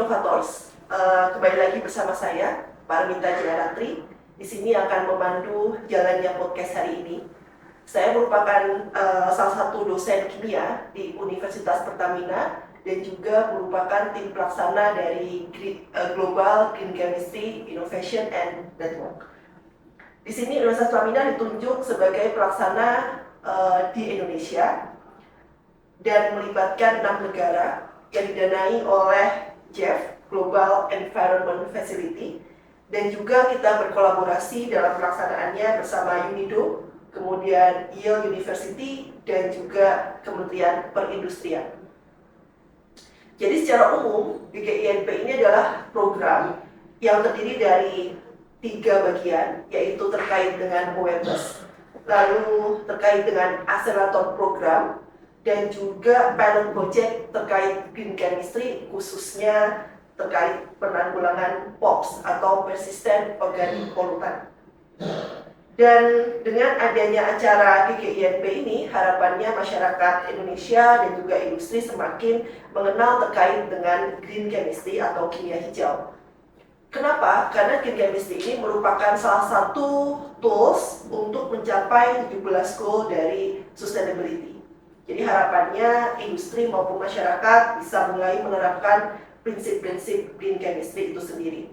Innovators. Kembali lagi bersama saya, Parmita Jayaratri. Di sini akan memandu jalannya podcast hari ini. Saya merupakan salah satu dosen kimia di Universitas Pertamina dan juga merupakan tim pelaksana dari Global Green Chemistry Innovation and Network. Di sini Universitas Pertamina ditunjuk sebagai pelaksana di Indonesia dan melibatkan 6 negara yang didanai oleh GEF, Global Environment Facility, dan juga kita berkolaborasi dalam pelaksanaannya bersama UNIDO, kemudian Yale University, dan juga Kementerian Perindustrian. Jadi secara umum, GGINP ini adalah program yang terdiri dari 3 bagian, yaitu terkait dengan awareness, lalu terkait dengan accelerator program, dan juga pilot project terkait green chemistry, khususnya terkait penanggulangan POPs atau persistent organic pollutant. Dan dengan adanya acara GGINP ini, harapannya masyarakat Indonesia dan juga industri semakin mengenal terkait dengan green chemistry atau kimia hijau. Kenapa? Karena green chemistry ini merupakan salah satu tools untuk mencapai 17 goal dari sustainability. Jadi harapannya industri maupun masyarakat bisa mulai menerapkan prinsip-prinsip green chemistry itu sendiri.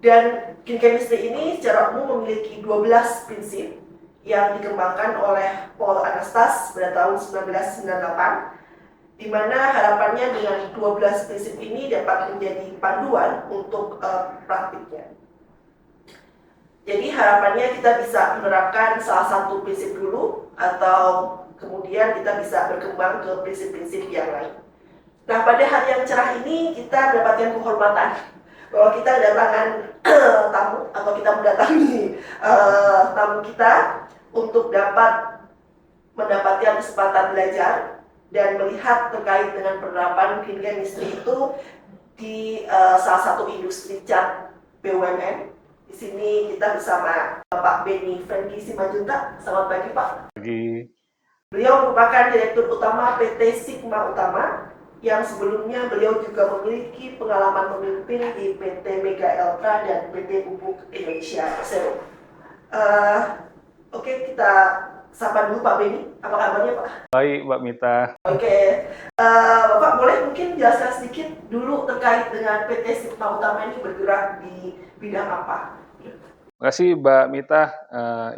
Dan green chemistry ini secara umum memiliki 12 prinsip yang dikembangkan oleh Paul Anastas pada tahun 1998, di mana harapannya dengan 12 prinsip ini dapat menjadi panduan untuk praktiknya. Jadi harapannya kita bisa menerapkan salah satu prinsip dulu, atau kemudian kita bisa berkembang ke prinsip-prinsip yang lain. Nah, pada hari yang cerah ini kita mendapatkan kehormatan bahwa kita kedatangan tamu, atau kita mendatangi tamu kita untuk dapat mendapatkan kesempatan belajar dan melihat terkait dengan penerapan green chemistry itu di salah satu industri cat BUMN. Di sini kita bersama Bapak Benny Franky Simanjuntak. Selamat pagi, Pak. Pagi. Beliau merupakan Direktur Utama PT Sigma Utama, yang sebelumnya beliau juga memiliki pengalaman memimpin di PT Mega Eltra dan PT Pupuk Indonesia Persero. Oke, kita sapa dulu Pak Benny. Apa kabarnya, Pak? Baik, Mbak Mita. Oke, Bapak boleh mungkin jelaskan sedikit dulu terkait dengan PT Sigma Utama ini bergerak di bidang apa? Terima kasih, Mbak Mita.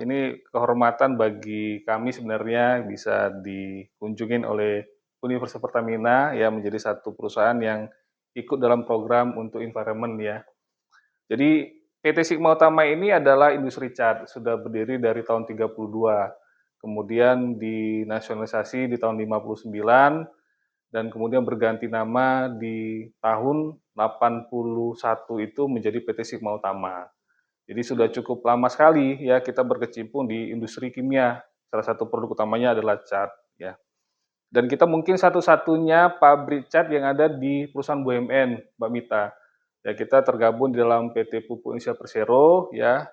Ini kehormatan bagi kami sebenarnya bisa dikunjungin oleh Universitas Pertamina ya, menjadi satu perusahaan yang ikut dalam program untuk environment ya. Jadi PT Sigma Utama ini adalah industri cat, sudah berdiri dari tahun 32. Kemudian dinasionalisasi di tahun 59 dan kemudian berganti nama di tahun 81 itu menjadi PT Sigma Utama. Jadi sudah cukup lama sekali ya kita berkecimpung di industri kimia. Salah satu produk utamanya adalah cat ya. Dan kita mungkin satu-satunya pabrik cat yang ada di perusahaan BUMN, Mbak Mita. Ya, kita tergabung di dalam PT Pupuk Indonesia Persero ya.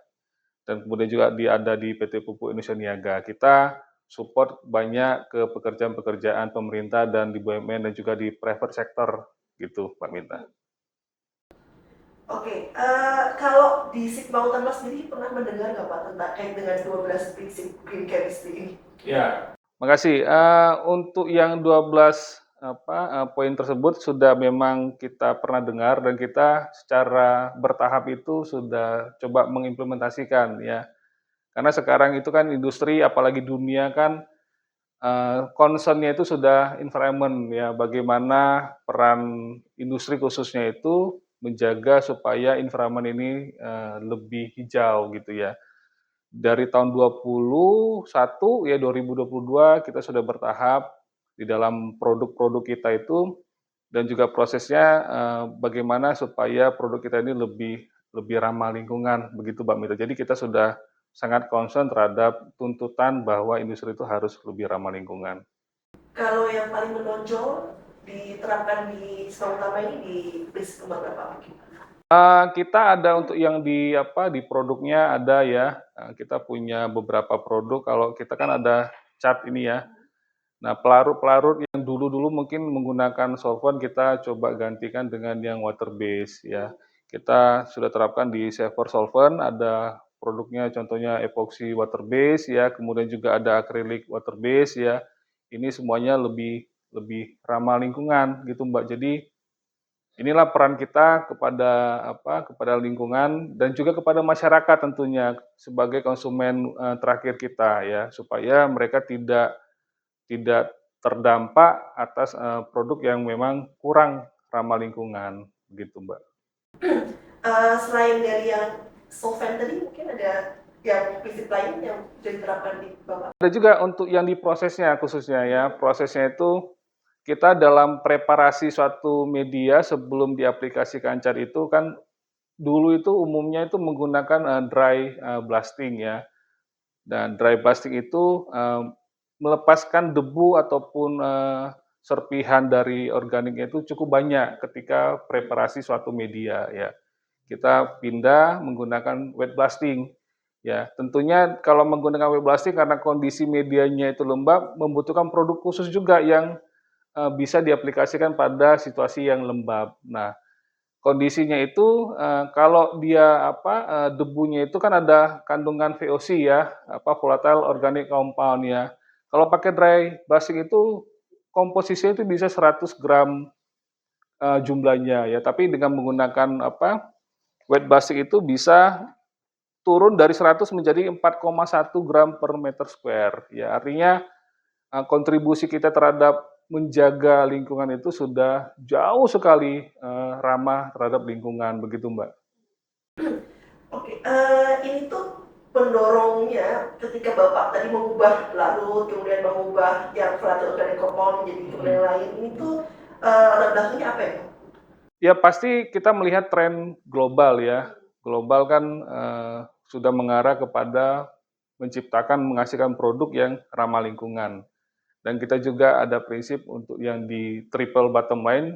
Dan kemudian juga ada di PT Pupuk Indonesia Niaga. Kita support banyak ke pekerjaan-pekerjaan pemerintah dan di BUMN dan juga di private sector gitu, Mbak Mita. Oke, kalau di Sigma Utama sendiri pernah mendengar nggak Pak terkait dengan 12 prinsip green chemistry ini? Ya, makasih. Untuk yang 12 poin tersebut sudah memang kita pernah dengar dan kita secara bertahap itu sudah coba mengimplementasikan ya. Karena sekarang itu kan industri apalagi dunia kan concern-nya itu sudah environment ya, bagaimana peran industri khususnya itu menjaga supaya environment ini lebih hijau gitu ya. Dari tahun 21 ya 2022 kita sudah bertahap di dalam produk-produk kita itu dan juga prosesnya bagaimana supaya produk kita ini lebih ramah lingkungan begitu Mbak Mita. Jadi kita sudah sangat concern terhadap tuntutan bahwa industri itu harus lebih ramah lingkungan. Kalau yang paling menonjol diterapkan di Sigma Utama ini di prinsip nomor berapa? Kita ada untuk yang di produknya ada ya. Kita punya beberapa produk. Kalau kita kan ada cat ini ya. Nah, pelarut-pelarut yang yang dulu-dulu mungkin menggunakan solvent kita coba gantikan dengan yang water base ya. Kita sudah terapkan di Saver Solvent, ada produknya contohnya epoxy water base ya, kemudian juga ada acrylic water base ya. Ini semuanya lebih lebih ramah lingkungan gitu Mbak. Jadi inilah peran kita kepada kepada lingkungan dan juga kepada masyarakat tentunya sebagai konsumen terakhir kita ya, supaya mereka tidak tidak terdampak atas produk yang memang kurang ramah lingkungan, begitu Mbak. Selain dari yang solvent tadi, mungkin ada yang prinsip lain yang bisa diterapkan di Bapak? Ada juga untuk yang di prosesnya khususnya ya, prosesnya itu kita dalam preparasi suatu media sebelum diaplikasikan cat itu kan dulu itu umumnya itu menggunakan dry blasting ya. Dan dry blasting itu melepaskan debu ataupun serpihan dari organiknya itu cukup banyak ketika preparasi suatu media ya. Kita pindah menggunakan wet blasting. Ya, tentunya kalau menggunakan wet blasting karena kondisi medianya itu lembab, membutuhkan produk khusus juga yang bisa diaplikasikan pada situasi yang lembab. Nah, kondisinya itu kalau dia debunya itu kan ada kandungan VOC ya, volatile organic compound ya. Kalau pakai dry blasting itu komposisinya itu bisa 100 gram jumlahnya ya, tapi dengan menggunakan wet blasting itu bisa turun dari 100 menjadi 4,1 gram per meter square. Ya, artinya kontribusi kita terhadap menjaga lingkungan itu sudah jauh sekali ramah terhadap lingkungan, begitu Mbak. Oke, ini tuh pendorongnya ketika Bapak tadi mengubah larut, kemudian mengubah yang volatile organic compound menjadi kemudian lain, ini tuh latar belakangnya apa ya? Ya pasti kita melihat tren global ya. Global kan sudah mengarah kepada menciptakan, menghasilkan produk yang ramah lingkungan. Dan kita juga ada prinsip untuk yang di triple bottom line,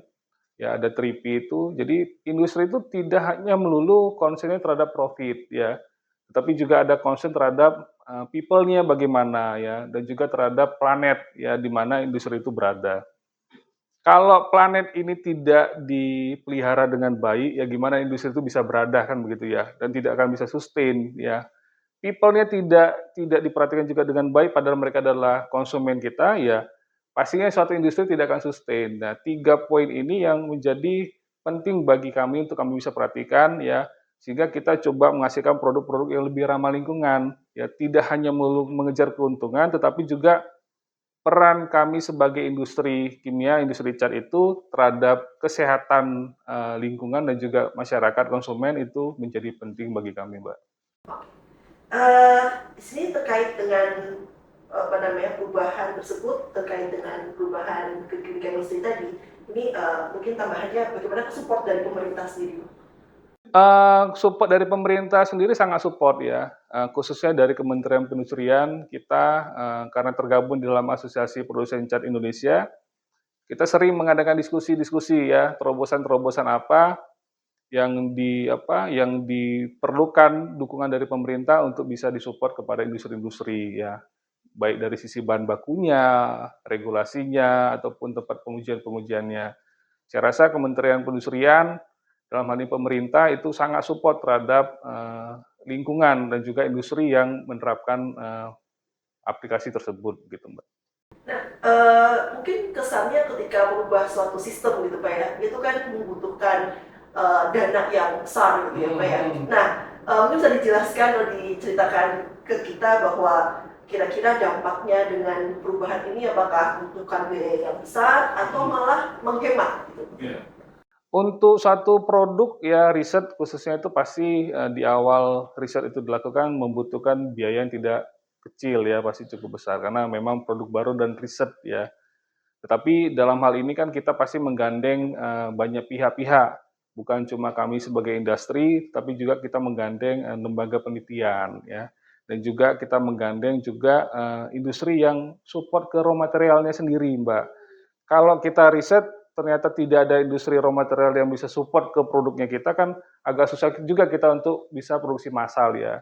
ya ada 3P itu. Jadi industri itu tidak hanya melulu concern-nya terhadap profit ya, tetapi juga ada concern terhadap people-nya bagaimana ya, dan juga terhadap planet ya di mana industri itu berada. Kalau planet ini tidak dipelihara dengan baik, ya gimana industri itu bisa berada kan begitu ya, dan tidak akan bisa sustain ya. People-nya tidak diperhatikan juga dengan baik, padahal mereka adalah konsumen kita, ya pastinya suatu industri tidak akan sustain. Nah, 3 poin ini yang menjadi penting bagi kami untuk kami bisa perhatikan ya, sehingga kita coba menghasilkan produk-produk yang lebih ramah lingkungan. Ya, tidak hanya melulu mengejar keuntungan, tetapi juga peran kami sebagai industri kimia, industri cat itu terhadap kesehatan lingkungan dan juga masyarakat konsumen itu menjadi penting bagi kami, Mbak. Di sini terkait dengan perubahan tersebut, terkait dengan perubahan ke green chemistry tadi, ini mungkin tambahannya bagaimana support dari pemerintah sendiri? Support dari pemerintah sendiri sangat support ya, khususnya dari Kementerian Perindustrian kita karena tergabung di dalam Asosiasi Produsen Cat Indonesia, kita sering mengadakan diskusi-diskusi ya, terobosan-terobosan apa yang diperlukan dukungan dari pemerintah untuk bisa disupport kepada industri-industri ya, baik dari sisi bahan bakunya, regulasinya, ataupun tempat pengujian-pengujiannya. Saya rasa Kementerian Perindustrian dalam hal ini pemerintah itu sangat support terhadap lingkungan dan juga industri yang menerapkan aplikasi tersebut gitu Mbak. Nah, mungkin kesannya ketika merubah suatu sistem gitu Pak ya, itu kan membutuhkan dana yang besar gitu ya Pak ya. Nah, mungkin bisa dijelaskan atau diceritakan ke kita bahwa kira-kira dampaknya dengan perubahan ini apakah membutuhkan biaya yang besar atau malah menghemat gitu. Untuk satu produk ya riset khususnya itu pasti di awal riset itu dilakukan membutuhkan biaya yang tidak kecil ya, pasti cukup besar karena memang produk baru dan riset ya. Tetapi dalam hal ini kan kita pasti menggandeng banyak pihak-pihak, bukan cuma kami sebagai industri, tapi juga kita menggandeng lembaga penelitian ya, dan juga kita menggandeng juga industri yang support ke raw materialnya sendiri, Mbak. Kalau kita riset ternyata tidak ada industri raw material yang bisa support ke produknya kita kan agak susah juga kita untuk bisa produksi massal ya.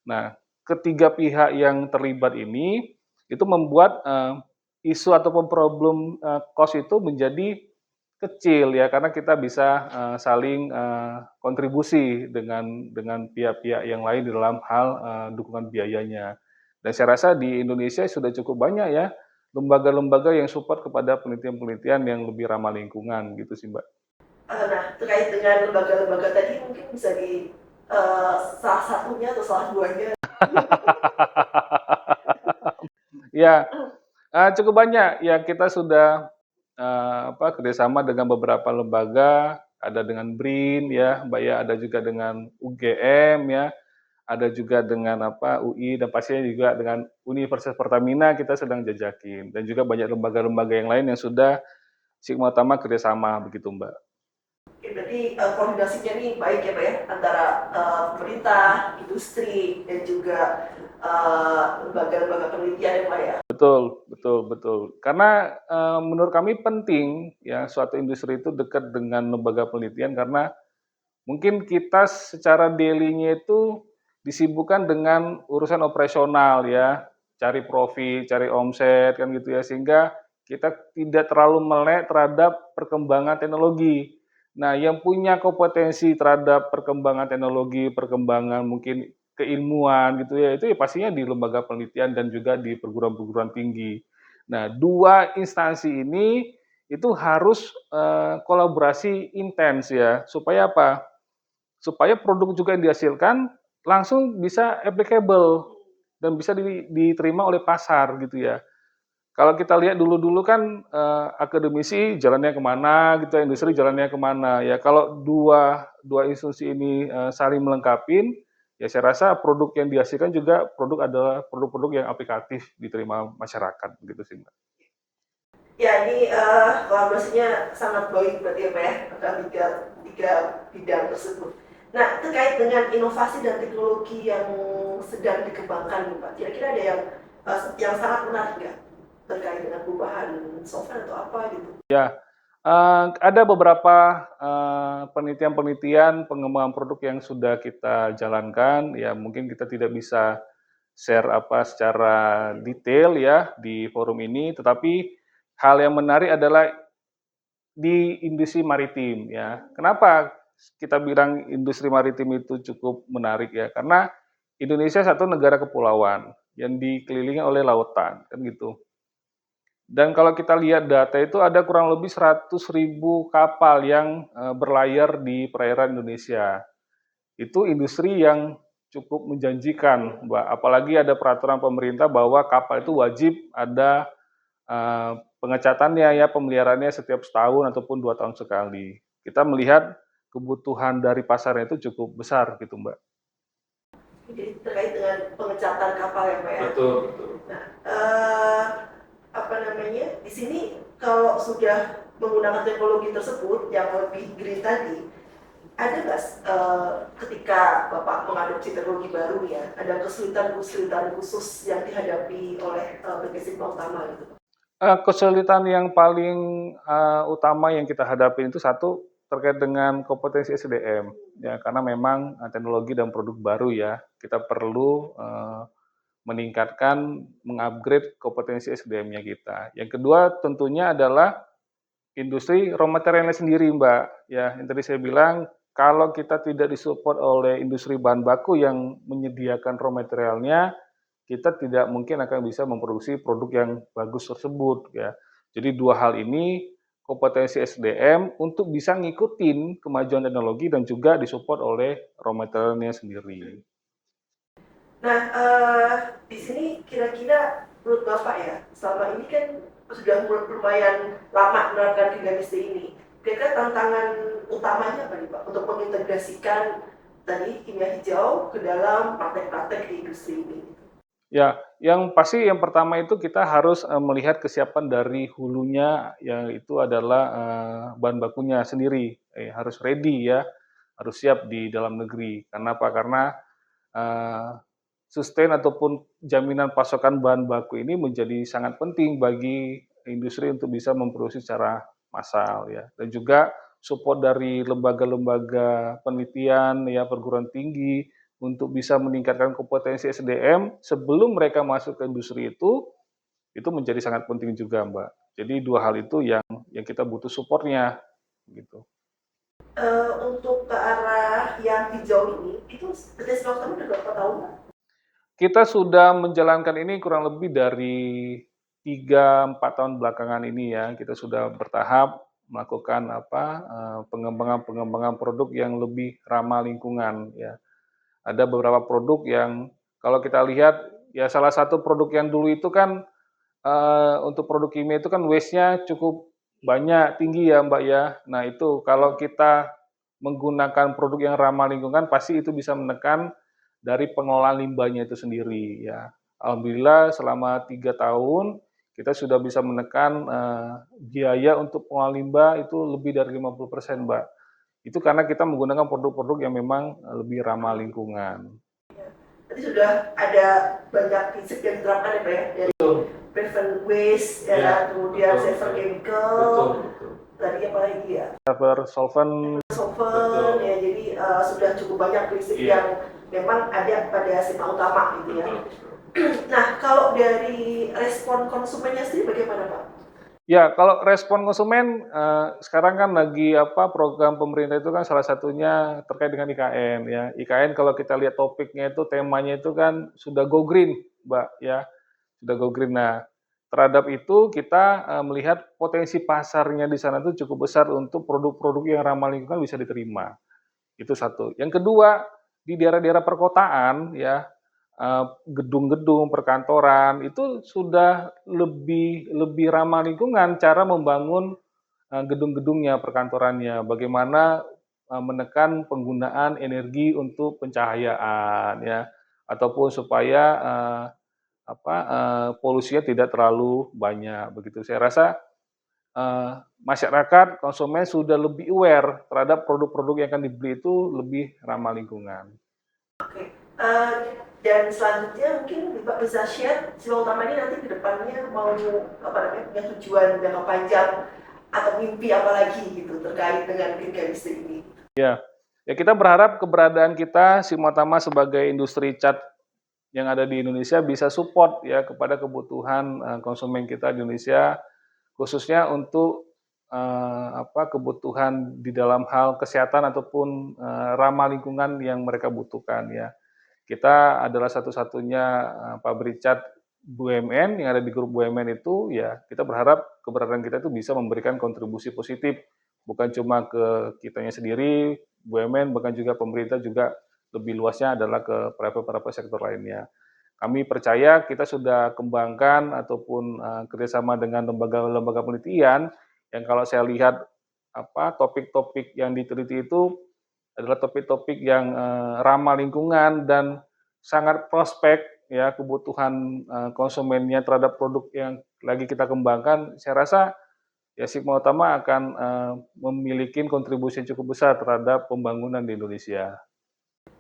Nah, ketiga pihak yang terlibat ini itu membuat isu ataupun problem cost itu menjadi kecil ya, karena kita bisa saling kontribusi dengan pihak-pihak yang lain di dalam hal dukungan biayanya. Dan saya rasa di Indonesia sudah cukup banyak ya lembaga-lembaga yang support kepada penelitian-penelitian yang lebih ramah lingkungan gitu sih Mbak. Nah, terkait dengan lembaga-lembaga tadi mungkin bisa di salah satunya atau salah duanya. Ya, cukup banyak ya kita sudah kerjasama dengan beberapa lembaga, ada dengan BRIN ya, Mbak ya, ada juga dengan UGM ya, ada juga dengan UI dan pastinya juga dengan Universitas Pertamina kita sedang jajakin dan juga banyak lembaga-lembaga yang lain yang sudah Sigma Utama kerjasama begitu Mbak. Oke, berarti koordinasinya ini baik ya Pak ya, antara pemerintah, industri, dan juga lembaga-lembaga penelitian ya Pak ya. Betul, betul, betul. Karena menurut kami penting ya suatu industri itu dekat dengan lembaga penelitian karena mungkin kita secara daily-nya itu disibukkan dengan urusan operasional ya, cari profit, cari omset kan gitu ya, sehingga kita tidak terlalu melek terhadap perkembangan teknologi. Nah, yang punya kompetensi terhadap perkembangan teknologi, perkembangan mungkin keilmuan gitu ya, itu ya pastinya di lembaga penelitian dan juga di perguruan-perguruan tinggi. Nah, dua instansi ini itu harus kolaborasi intens ya, supaya apa? Supaya produk juga yang dihasilkan langsung bisa applicable dan bisa diterima oleh pasar gitu ya. Kalau kita lihat dulu-dulu kan akademisi jalannya kemana gitu, industri jalannya kemana ya. Kalau dua institusi ini saling melengkapi, ya saya rasa produk yang dihasilkan juga produk adalah produk-produk yang aplikatif diterima masyarakat gitu sih Mbak. Ya, ini kolaborasinya sangat baik berarti ya Pak ya, antara tiga bidang tersebut. Nah, terkait dengan inovasi dan teknologi yang sedang dikembangkan nih Pak, kira-kira ada yang sangat menarik nggak terkait dengan perubahan software atau apa gitu? Ya, ada beberapa penelitian-penelitian pengembangan produk yang sudah kita jalankan. Ya, mungkin kita tidak bisa share secara detail ya di forum ini, tetapi hal yang menarik adalah di industri maritim ya. Kenapa kita bilang industri maritim itu cukup menarik ya? Karena Indonesia satu negara kepulauan yang dikelilingi oleh lautan kan gitu. Dan kalau kita lihat data itu ada kurang lebih 100.000 kapal yang berlayar di perairan Indonesia. Itu industri yang cukup menjanjikan, Mbak. Apalagi ada peraturan pemerintah bahwa kapal itu wajib ada pengecatannya ya, pemeliharaannya setiap setahun ataupun 2 tahun sekali. Kita melihat kebutuhan dari pasarnya itu cukup besar gitu, Mbak. Jadi terkait dengan pengecatan kapal ya Pak ya. Betul, betul. Nah, apa namanya? Di sini kalau sudah menggunakan teknologi tersebut yang lebih green tadi, ada nggak ketika Bapak mengadopsi teknologi baru ya, ada kesulitan-kesulitan khusus yang dihadapi oleh PT Sigma Utama gitu? Kesulitan yang paling utama yang kita hadapi itu satu terkait dengan kompetensi SDM ya, karena memang teknologi dan produk baru ya, kita perlu meningkatkan, mengupgrade kompetensi SDM-nya kita. Yang kedua tentunya adalah industri raw materialnya sendiri Mbak, ya yang tadi saya bilang kalau kita tidak disupport oleh industri bahan baku yang menyediakan raw materialnya, kita tidak mungkin akan bisa memproduksi produk yang bagus tersebut ya. Jadi dua hal ini kompetensi SDM untuk bisa ngikutin kemajuan teknologi dan juga disupport oleh raw materialnya sendiri. Nah, di sini kira-kira menurut Bapak ya, selama ini kan sudah lumayan lama menerapkan Kinemistri ini. Kira-kira tantangan utamanya apa nih Pak untuk mengintegrasikan tadi kimia hijau ke dalam praktek-praktek di industri ini? Ya, yang pasti yang pertama itu kita harus melihat kesiapan dari hulunya, yang itu adalah bahan bakunya sendiri, harus ready ya, harus siap di dalam negeri. Karena apa? Karena eee, sustain ataupun jaminan pasokan bahan baku ini menjadi sangat penting bagi industri untuk bisa memproduksi secara massal ya, dan juga support dari lembaga-lembaga penelitian ya, perguruan tinggi untuk bisa meningkatkan kompetensi SDM sebelum mereka masuk ke industri itu itu menjadi sangat penting juga, Mbak. Jadi dua hal itu yang kita butuh supportnya gitu. Untuk ke arah yang hijau ini, itu bisnis dokter udah berapa tahun, Pak? Kita sudah menjalankan ini kurang lebih dari 3-4 tahun belakangan ini ya. Kita sudah bertahap melakukan pengembangan produk yang lebih ramah lingkungan ya. Ada beberapa produk yang kalau kita lihat ya salah satu produk yang dulu itu kan untuk produk kimia itu kan waste-nya cukup banyak, tinggi ya Mbak ya. Nah itu kalau kita menggunakan produk yang ramah lingkungan pasti itu bisa menekan dari pengelolaan limbahnya itu sendiri ya. Alhamdulillah selama 3 tahun kita sudah bisa menekan biaya untuk pengelolaan limbah itu lebih dari 50% Mbak. Itu karena kita menggunakan produk-produk yang memang lebih ramah lingkungan. Berarti sudah ada banyak prinsip yang diterapkan ya Pak ya, dari prevent waste, ya, kemudian safer chemical, tadi apa lagi ya? Safer solvent, ya, jadi sudah cukup banyak prinsip yang memang ada pada SIMA utama gitu ya. Nah, kalau dari respon konsumennya sendiri bagaimana Pak? Ya, kalau respon konsumen sekarang kan lagi program pemerintah itu kan salah satunya terkait dengan IKN ya. IKN kalau kita lihat topiknya itu temanya itu kan sudah go green, Mbak ya. Sudah go green. Nah, terhadap itu kita melihat potensi pasarnya di sana itu cukup besar untuk produk-produk yang ramah lingkungan bisa diterima. Itu satu. Yang kedua, di daerah-daerah perkotaan ya, gedung-gedung perkantoran itu sudah lebih ramah lingkungan cara membangun gedung-gedungnya, perkantorannya. Bagaimana menekan penggunaan energi untuk pencahayaan ya, ataupun supaya polusinya tidak terlalu banyak begitu. Saya rasa masyarakat, konsumen sudah lebih aware terhadap produk-produk yang akan dibeli itu lebih ramah lingkungan. Oke, dan selanjutnya mungkin Bapak bisa share SIMA utama ini nanti ke depannya mau punya tujuan jangka panjang atau mimpi apa lagi gitu terkait dengan green chemistry ini. Ya, kita berharap keberadaan kita SIMA utama sebagai industri cat yang ada di Indonesia bisa support ya kepada kebutuhan konsumen kita di Indonesia, khususnya untuk kebutuhan di dalam hal kesehatan ataupun ramah lingkungan yang mereka butuhkan ya. Kita adalah satu-satunya pabrik cat BUMN yang ada di grup BUMN itu ya, kita berharap keberadaan kita itu bisa memberikan kontribusi positif bukan cuma ke kitanya sendiri BUMN, bahkan juga pemerintah juga lebih luasnya adalah ke private sektor lainnya. Kami percaya kita sudah kembangkan ataupun kerjasama dengan lembaga-lembaga penelitian yang kalau saya lihat topik-topik yang diteliti itu adalah topik-topik yang ramah lingkungan dan sangat prospek ya kebutuhan konsumennya terhadap produk yang lagi kita kembangkan. Saya rasa ya SIGMA Utama akan memiliki kontribusi yang cukup besar terhadap pembangunan di Indonesia.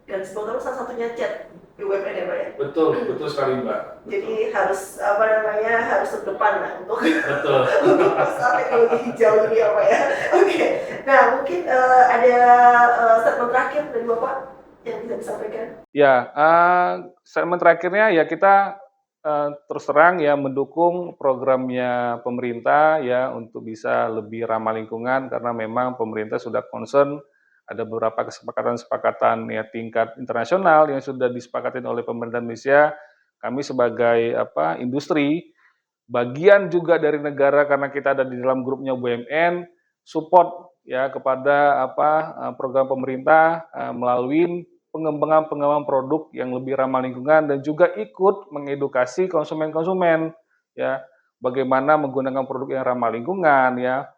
Dan SIGMA Utama salah satunya cat BUMN ya Pak ya? Betul sekali Mbak. Jadi harus harus terdepan lah untuk Betul. untuk masalah teknologi hijau ini ya Pak ya. Oke, nah mungkin ada statement terakhir dari Bapak yang bisa disampaikan. Ya, statement terakhirnya ya kita terus terang ya mendukung programnya pemerintah ya untuk bisa lebih ramah lingkungan karena memang pemerintah sudah concern. Ada beberapa kesepakatan-kesepakatan ya tingkat internasional yang sudah disepakati oleh pemerintah Indonesia. Kami sebagai industri, bagian juga dari negara karena kita ada di dalam grupnya BUMN, support ya kepada program pemerintah melalui pengembangan produk yang lebih ramah lingkungan dan juga ikut mengedukasi konsumen-konsumen ya bagaimana menggunakan produk yang ramah lingkungan ya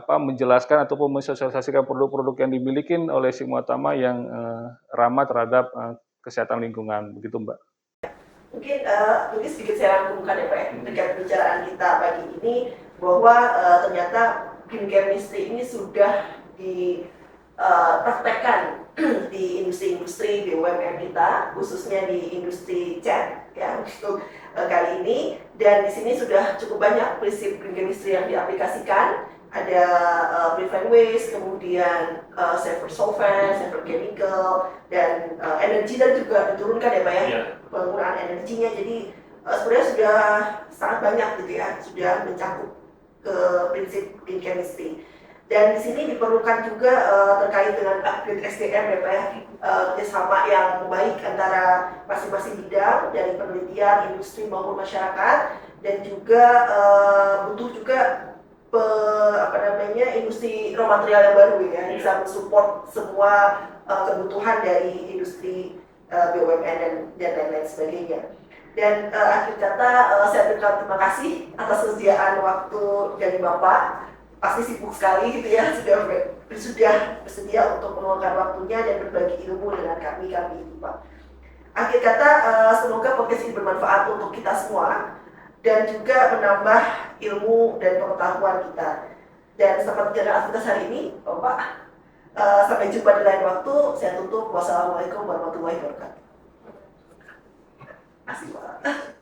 menjelaskan ataupun mensosialisasikan produk-produk yang dimiliki oleh SIGMA Utama yang ramah terhadap kesehatan lingkungan, begitu Mbak. Mungkin sedikit saya rangkumkan ya Pak ya, terkait pembicaraan kita pagi ini bahwa ternyata green chemistry ini sudah dipraktekkan di industri-industri BUMN kita, khususnya di industri cat ya untuk kali ini, dan di sini sudah cukup banyak prinsip green chemistry yang diaplikasikan. Ada prevent waste, kemudian safer solvent, safer chemical, dan energi dan juga diturunkan ya Pak ya, penggunaan energinya. Jadi sebenarnya sudah sangat banyak gitu ya, sudah mencakup ke prinsip green chemistry. Dan di sini diperlukan juga terkait dengan upgrade SDM ya Pak ya, kerjasama yang baik antara masing-masing bidang dari penelitian, industri maupun masyarakat, dan juga butuh juga apa namanya industri raw material yang baru ya, yang bisa mensupport semua kebutuhan dari industri BUMN dan lain-lain sebagainya. Dan akhir kata saya berikan terima kasih atas kesediaan waktu dari Bapak, pasti sibuk sekali gitu ya, sudah bersedia untuk meluangkan waktunya dan berbagi ilmu dengan kami ini Pak. Akhir kata semoga podcast ini bermanfaat untuk kita semua dan juga menambah ilmu dan pengetahuan kita. Dan sampai jalan aktivitas hari ini, Bapak. Sampai jumpa di lain waktu. Saya tutup. Wassalamualaikum warahmatullahi wabarakatuh. Terima kasih Pak.